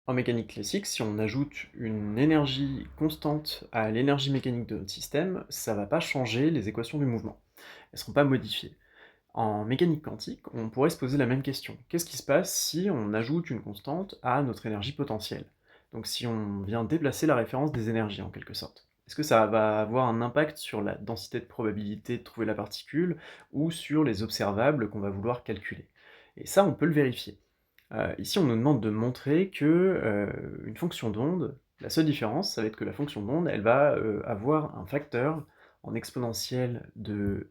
En mécanique classique, si on ajoute une énergie constante à l'énergie mécanique de notre système, ça va pas changer les équations du mouvement. Elles seront pas modifiées. En mécanique quantique, on pourrait se poser la même question. Qu'est-ce qui se passe si on ajoute une constante à notre énergie potentielle? Donc si on vient déplacer la référence des énergies en quelque sorte. Est-ce que ça va avoir un impact sur la densité de probabilité de trouver la particule ou sur les observables qu'on va vouloir calculer? Et ça, on peut le vérifier. Ici, on nous demande de montrer que, une fonction d'onde, la seule différence, ça va être que la fonction d'onde, elle va, avoir un facteur en exponentielle de,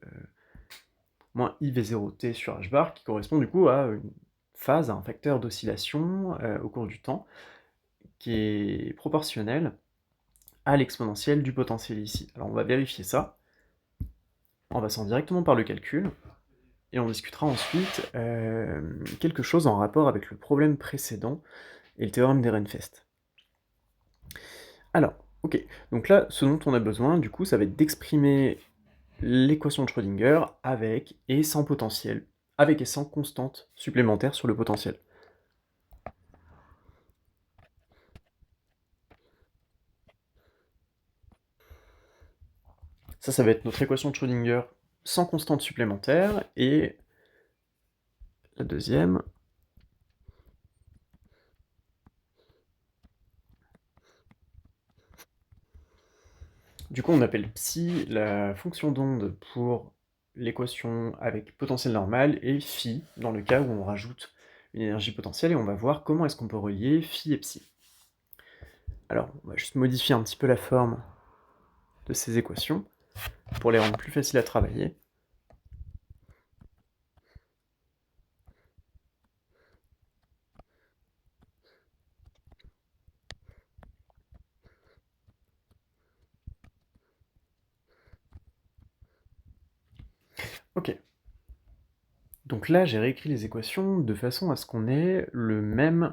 moins IV0t sur h bar qui correspond du coup à une phase, à un facteur d'oscillation, au cours du temps, qui est proportionnel à l'exponentielle du potentiel ici. Alors on va vérifier ça, en passant directement par le calcul, et on discutera ensuite, quelque chose en rapport avec le problème précédent et le théorème d'Ehrenfest. Alors, OK, donc là, ce dont on a besoin, du coup, ça va être d'exprimer l'équation de Schrödinger avec et sans potentiel, avec et sans constante supplémentaire sur le potentiel. Ça va être notre équation de Schrödinger sans constante supplémentaire, et la deuxième, du coup on appelle psi la fonction d'onde pour l'équation avec potentiel normal, et phi dans le cas où on rajoute une énergie potentielle, et on va voir comment est-ce qu'on peut relier phi et psi. Alors, on va juste modifier un petit peu la forme de ces équations pour les rendre plus faciles à travailler. Ok. Donc là, j'ai réécrit les équations de façon à ce qu'on ait le même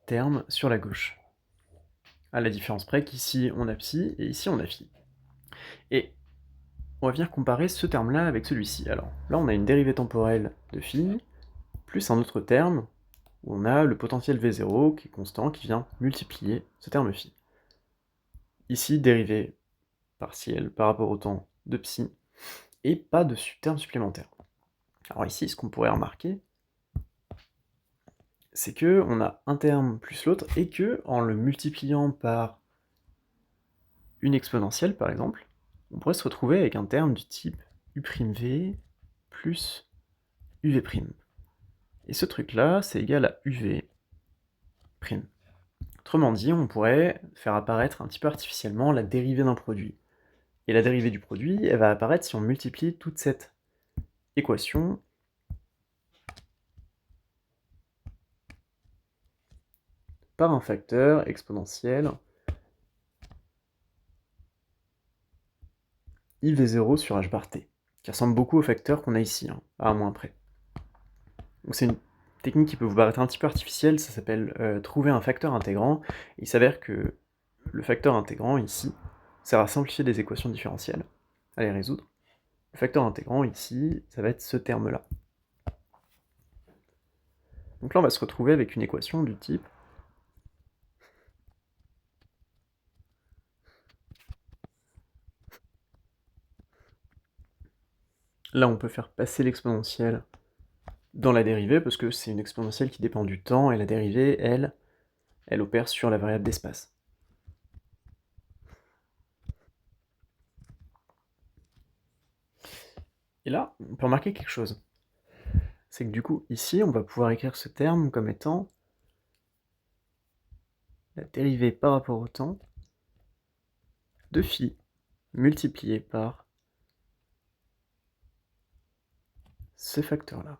terme sur la gauche. À la différence près qu'ici on a psi et ici on a phi. Et on va venir comparer ce terme-là avec celui-ci. Alors là, on a une dérivée temporelle de phi, plus un autre terme, où on a le potentiel V0 qui est constant, qui vient multiplier ce terme phi. Ici, dérivée partielle par rapport au temps de psi, et pas de terme supplémentaire. Alors ici, ce qu'on pourrait remarquer, c'est que on a un terme plus l'autre, et que, en le multipliant par une exponentielle, par exemple, on pourrait se retrouver avec un terme du type u'v plus uv'. Et ce truc-là, c'est égal à uv'. Autrement dit, on pourrait faire apparaître un petit peu artificiellement la dérivée d'un produit. Et la dérivée du produit, elle va apparaître si on multiplie toute cette équation par un facteur exponentiel IV0 sur h bar t, qui ressemble beaucoup au facteur qu'on a ici, hein, à un moins près. Donc c'est une technique qui peut vous paraître un petit peu artificielle, ça s'appelle trouver un facteur intégrant. Il s'avère que le facteur intégrant ici sert à simplifier des équations différentielles, à les résoudre. Le facteur intégrant ici, ça va être ce terme-là. Donc là on va se retrouver avec une équation du type là on peut faire passer l'exponentielle dans la dérivée, parce que c'est une exponentielle qui dépend du temps, et la dérivée, elle opère sur la variable d'espace. Et là, on peut remarquer quelque chose. C'est que du coup, ici, on va pouvoir écrire ce terme comme étant la dérivée par rapport au temps de phi multiplié par ce facteur-là.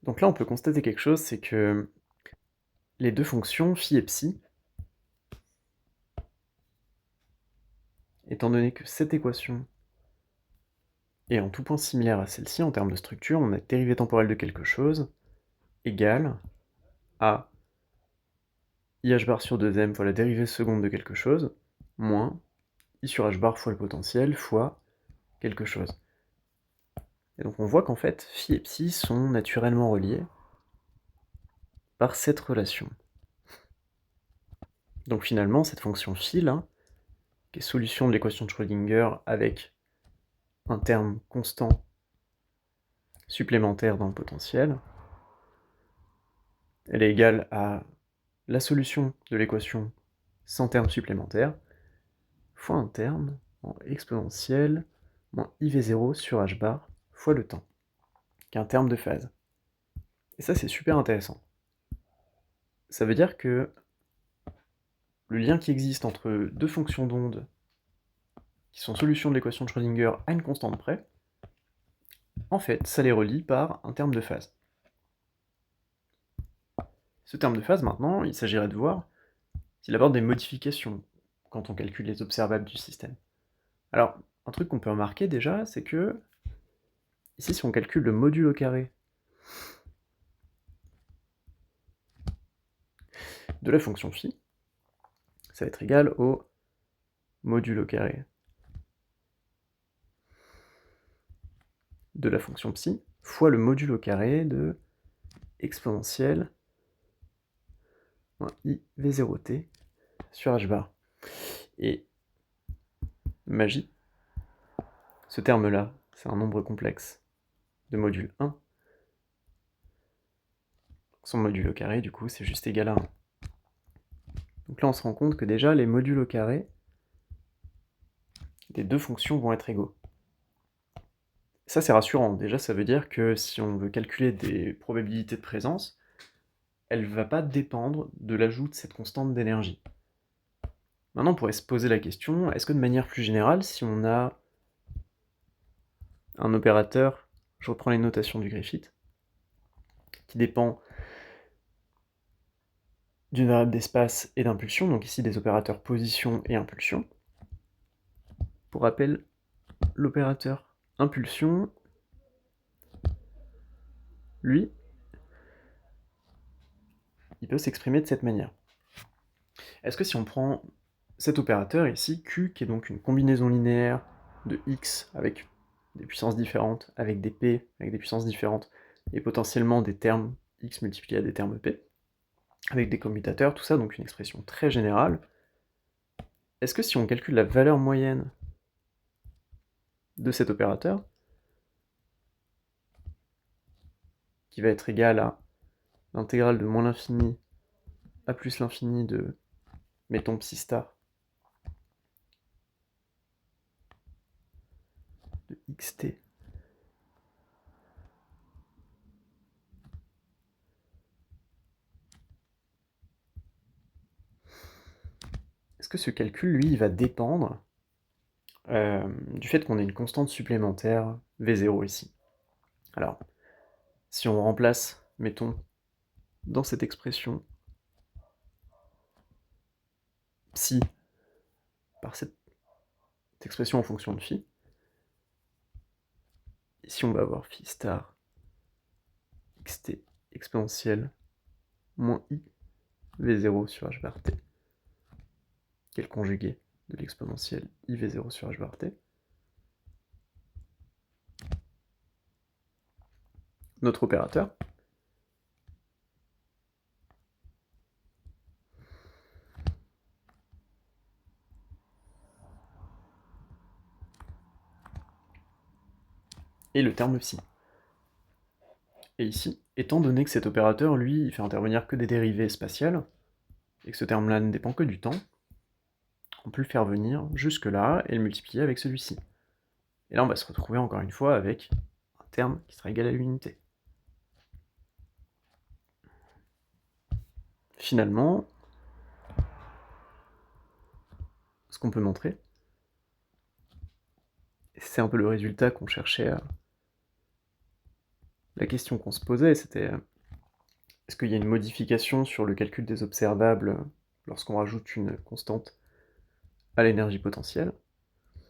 Donc là, on peut constater quelque chose, c'est que les deux fonctions, phi et psi, étant donné que cette équation est en tout point similaire à celle-ci en termes de structure, on a dérivée temporelle de quelque chose égale à IH bar sur 2m fois la dérivée seconde de quelque chose, moins I sur H bar fois le potentiel, fois quelque chose. Et donc on voit qu'en fait, phi et psi sont naturellement reliés par cette relation. Donc finalement, cette fonction phi, là, qui est solution de l'équation de Schrödinger avec un terme constant supplémentaire dans le potentiel, elle est égale à la solution de l'équation sans terme supplémentaire, fois un terme en exponentielle moins IV0 sur h bar fois le temps, qui est un terme de phase. Et ça, c'est super intéressant. Ça veut dire que le lien qui existe entre deux fonctions d'onde qui sont solutions de l'équation de Schrödinger à une constante près, en fait, ça les relie par un terme de phase. Ce terme de phase, maintenant, il s'agirait de voir s'il apporte des modifications quand on calcule les observables du système. Alors, un truc qu'on peut remarquer déjà, c'est que ici, si on calcule le modulo carré de la fonction phi, ça va être égal au modulo carré de la fonction psi fois le modulo carré de exponentielle moins i v0t sur h bar. Et magie, ce terme-là, c'est un nombre complexe de module 1. Son modulo carré, du coup, c'est juste égal à 1. Donc là, on se rend compte que déjà, les modulos carrés des deux fonctions vont être égaux. Ça, c'est rassurant. Déjà, ça veut dire que si on veut calculer des probabilités de présence, elle ne va pas dépendre de l'ajout de cette constante d'énergie. Maintenant, on pourrait se poser la question, est-ce que de manière plus générale, si on a un opérateur, je reprends les notations du Griffith, qui dépend d'une variable d'espace et d'impulsion, donc ici des opérateurs position et impulsion. Pour rappel, l'opérateur impulsion, lui, il peut s'exprimer de cette manière. Est-ce que si on prend cet opérateur ici, Q, qui est donc une combinaison linéaire de x avec des puissances différentes, avec des p avec des puissances différentes, et potentiellement des termes x multipliés à des termes p, avec des commutateurs, tout ça, donc une expression très générale, est-ce que si on calcule la valeur moyenne de cet opérateur, qui va être égale à l'intégrale de moins l'infini à plus l'infini de, mettons, psi star de xt est-ce que ce calcul, lui, il va dépendre du fait qu'on ait une constante supplémentaire V0 ici? Alors, si on remplace, mettons, dans cette expression, psi par cette expression en fonction de phi, ici on va avoir phi star xt exponentielle moins i v0 sur h bar t, qui est le conjugué de l'exponentielle i v0 sur h bar t. Notre opérateur, et le terme psi. Et ici, étant donné que cet opérateur, lui, il fait intervenir que des dérivées spatiales, et que ce terme-là ne dépend que du temps, on peut le faire venir jusque-là et le multiplier avec celui-ci. Et là, on va se retrouver encore une fois avec un terme qui sera égal à l'unité. Finalement, ce qu'on peut montrer, et c'est un peu le résultat qu'on cherchait à... La question qu'on se posait, c'était est-ce qu'il y a une modification sur le calcul des observables lorsqu'on rajoute une constante à l'énergie potentielle?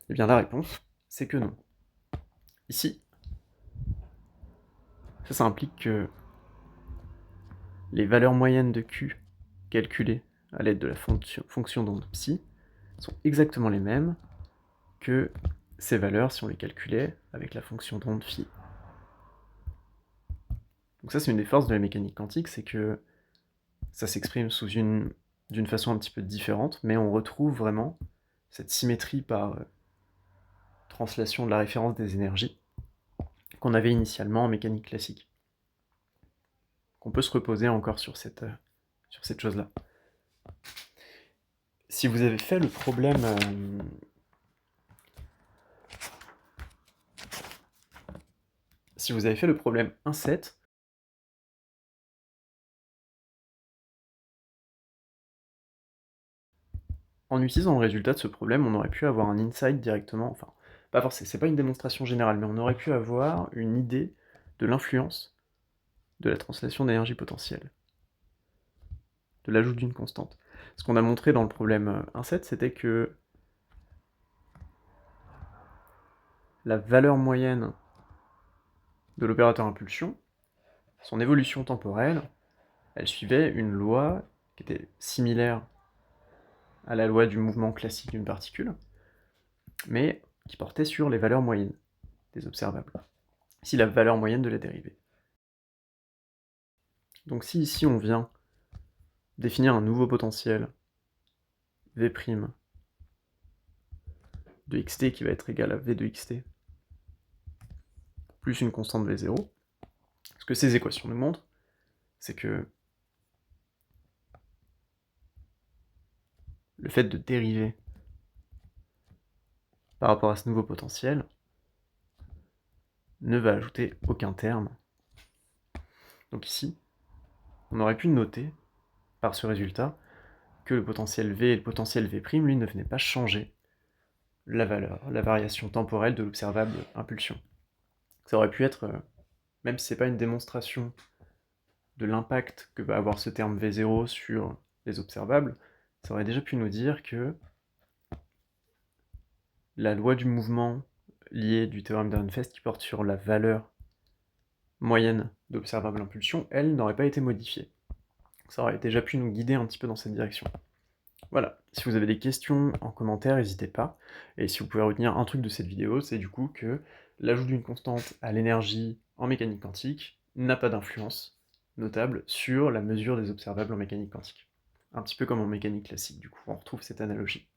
Eh bien la réponse, c'est que non. Ici, ça implique que les valeurs moyennes de Q calculées à l'aide de la fonction d'onde psi sont exactement les mêmes que ces valeurs si on les calculait avec la fonction d'onde phi. Donc ça, c'est une des forces de la mécanique quantique, c'est que ça s'exprime d'une façon un petit peu différente, mais on retrouve vraiment cette symétrie par translation de la référence des énergies qu'on avait initialement en mécanique classique. On peut se reposer encore sur cette chose-là. Si vous avez fait le problème... si vous avez fait le problème 1,7, en utilisant le résultat de ce problème, on aurait pu avoir un insight directement, enfin, pas forcément, c'est pas une démonstration générale, mais on aurait pu avoir une idée de l'influence de la translation d'énergie potentielle, de l'ajout d'une constante. Ce qu'on a montré dans le problème 1,7, c'était que la valeur moyenne de l'opérateur impulsion, son évolution temporelle, elle suivait une loi qui était similaire à la loi du mouvement classique d'une particule, mais qui portait sur les valeurs moyennes des observables. Ici, la valeur moyenne de la dérivée. Donc si ici on vient définir un nouveau potentiel V' de xt qui va être égal à V de xt plus une constante V0, ce que ces équations nous montrent, c'est que le fait de dériver par rapport à ce nouveau potentiel ne va ajouter aucun terme. Donc ici, on aurait pu noter, par ce résultat, que le potentiel V et le potentiel V', lui, ne venaient pas changer la valeur, la variation temporelle de l'observable impulsion. Ça aurait pu être, même si c'est pas une démonstration de l'impact que va avoir ce terme V0 sur les observables, ça aurait déjà pu nous dire que la loi du mouvement liée du théorème d'Ehrenfest qui porte sur la valeur moyenne d'observable impulsion, elle n'aurait pas été modifiée. Ça aurait déjà pu nous guider un petit peu dans cette direction. Voilà, si vous avez des questions en commentaire, n'hésitez pas. Et si vous pouvez retenir un truc de cette vidéo, c'est du coup que l'ajout d'une constante à l'énergie en mécanique quantique n'a pas d'influence notable sur la mesure des observables en mécanique quantique. Un petit peu comme en mécanique classique, du coup, on retrouve cette analogie.